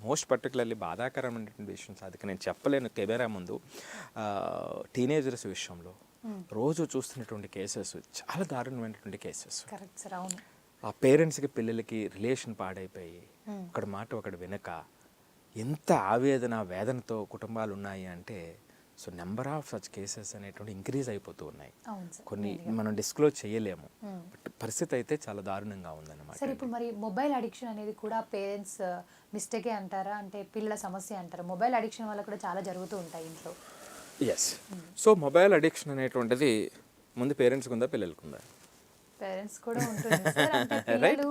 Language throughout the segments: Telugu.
మోస్ట్ పర్టికులర్లీ బాధాకరమైనటువంటి విషయం సాధిక నేను చెప్పలేను కెమెరా ముందు. టీనేజర్స్ విషయంలో రోజు చూస్తున్నటువంటి కేసెస్ చాలా దారుణమైనటువంటి కేసెస్. కరెక్ట్ సార్, అవును. ఆ పేరెంట్స్కి పిల్లలకి రిలేషన్ పాడైపోయి ఒకటి మాట ఒకటి వినక ఎంత ఆవేదన వేదనతో కుటుంబాలు ఉన్నాయి అంటే so number of such cases అనేటువంటి ఇంక్రీజ్ అయిపోతూ ఉన్నాయి. కొన్ని మనం డిస్క్లోజ్ చేయలేము, బట్ పరిస్థితి అయితే చాలా దారుణంగా ఉందన్నమాట. సరే, ఇప్పుడు మరి మొబైల్ అడిక్షన్ అనేది కూడా పేరెంట్స్ మిస్టేకే అంటారా, అంటే పిల్లల సమస్య అంటారా? మొబైల్ అడిక్షన్ వల్ల కూడా చాలా జరుగుతూ ఉంటాయి ఇంట్లో. ఎస్. సో మొబైల్ అడిక్షన్ అనేటువంటిది ముందు పేరెంట్స్కి ఉందా పిల్లలకి ఉందా? పేరెంట్స్ కూడా ఉంటుంది సార్. అంటే పిల్లలు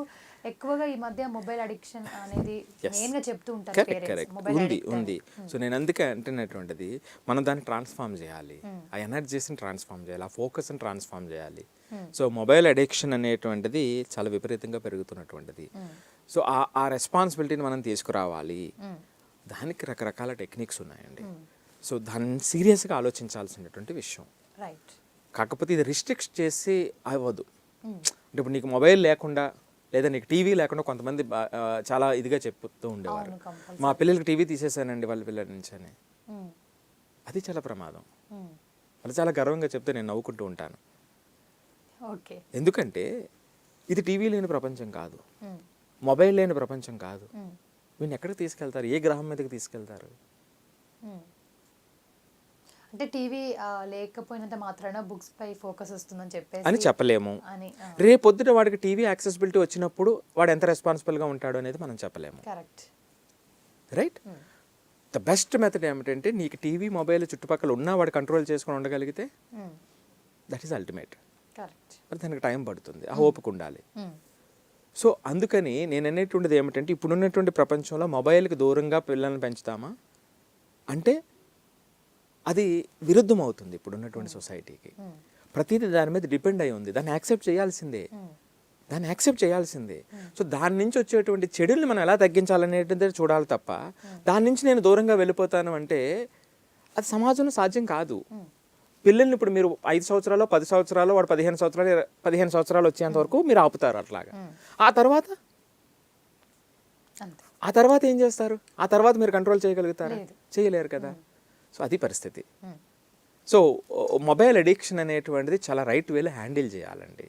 ఎక్కువగా ఈ మధ్య మొబైల్ అడిక్షన్ అనేది మెయిన్ గా చెప్తూ ఉంటారు పేరెంట్స్. మొబైల్ ఉంది. సో నేను అందుకే అంటున్నటువంటిది మనం దాన్ని ట్రాన్స్ఫార్మ్ చేయాలి, ఆ ఎనర్జీస్ని ట్రాన్స్ఫార్మ్ చేయాలి, ఆ ఫోకస్ని ట్రాన్స్ఫార్మ్ చేయాలి. సో మొబైల్ అడిక్షన్ అనేటువంటిది చాలా విపరీతంగా పెరుగుతున్నటువంటిది. సో ఆ రెస్పాన్సిబిలిటీని మనం తీసుకురావాలి. దానికి రకరకాల టెక్నిక్స్ ఉన్నాయండి. సో దాన్ని సీరియస్గా ఆలోచించాల్సినటువంటి విషయం. రైట్. కాకపోతే ఇది రిస్ట్రిక్ట్ చేసి అవ్వదు. అంటే ఇప్పుడు నీకు మొబైల్ లేకుండా లేదా నీకు టీవీ లేకుండా కొంతమంది చాలా ఇదిగా చెప్తూ ఉండేవారు, మా పిల్లలకి టీవీ తీసేసానండి వాళ్ళ పిల్లల నుంచి అని. అది చాలా ప్రమాదం. వాళ్ళు చాలా గర్వంగా చెప్తే నేను నవ్వుకుంటూ ఉంటాను. ఎందుకంటే ఇది టీవీ లేని ప్రపంచం కాదు, మొబైల్ లేని ప్రపంచం కాదు. వీళ్ళు ఎక్కడికి తీసుకెళ్తారు? ఏ గ్రహం మీదకి తీసుకెళ్తారు? అంటే టీవీ లేకపోయినంత మాత్రాన బుక్స్ పై ఫోకస్ వస్తుందని చెప్పేసి అని చెప్పలేము. రేపొద్దున వాడికి టీవీ యాక్సెసిబిలిటీ వచ్చినప్పుడు వాడు ఎంత రెస్పాన్సిబుల్గా ఉంటాడు అనేది మనం చెప్పలేము. Correct. Right. The best method ఏమిటంటే నీకు టీవీ మొబైల్ చుట్టుపక్కల ఉన్నా వాడు కంట్రోల్ చేసుకొని ఉండగలిగితే దట్ ఈస్ అల్టిమేట్. కరెక్ట్. మరి దానికి టైం పడుతుంది, ఆ ఓపిక ఉండాలి. సో అందుకని నేను అనేటువంటిది ఏమిటంటే ఇప్పుడున్నటువంటి ప్రపంచంలో మొబైల్కి దూరంగా పిల్లల్ని పెంచుతామా అంటే అది విరుద్ధం అవుతుంది ఇప్పుడున్నటువంటి సొసైటీకి. ప్రతిదీ దాని మీద డిపెండ్ అయి ఉంది. దాన్ని యాక్సెప్ట్ చేయాల్సిందే. సో దాని నుంచి వచ్చేటువంటి చెడుల్ని మనం ఎలా తగ్గించాలనేది చూడాలి తప్ప దాని నుంచి నేను దూరంగా వెళ్ళిపోతాను అంటే అది సమాజంలో సాధ్యం కాదు. పిల్లల్ని ఇప్పుడు మీరు 5 సంవత్సరాలు 10 సంవత్సరాలు వాడు 15 సంవత్సరాలు వచ్చేంత వరకు మీరు ఆపుతారు అట్లాగా. ఆ తర్వాత ఏం చేస్తారు? ఆ తర్వాత మీరు కంట్రోల్ చేయగలుగుతారా? చేయలేరు కదా. సో అది పరిస్థితి. సో మొబైల్ అడిక్షన్ అనేటువంటిది చాలా రైట్ వేలో హ్యాండిల్ చేయాలండి.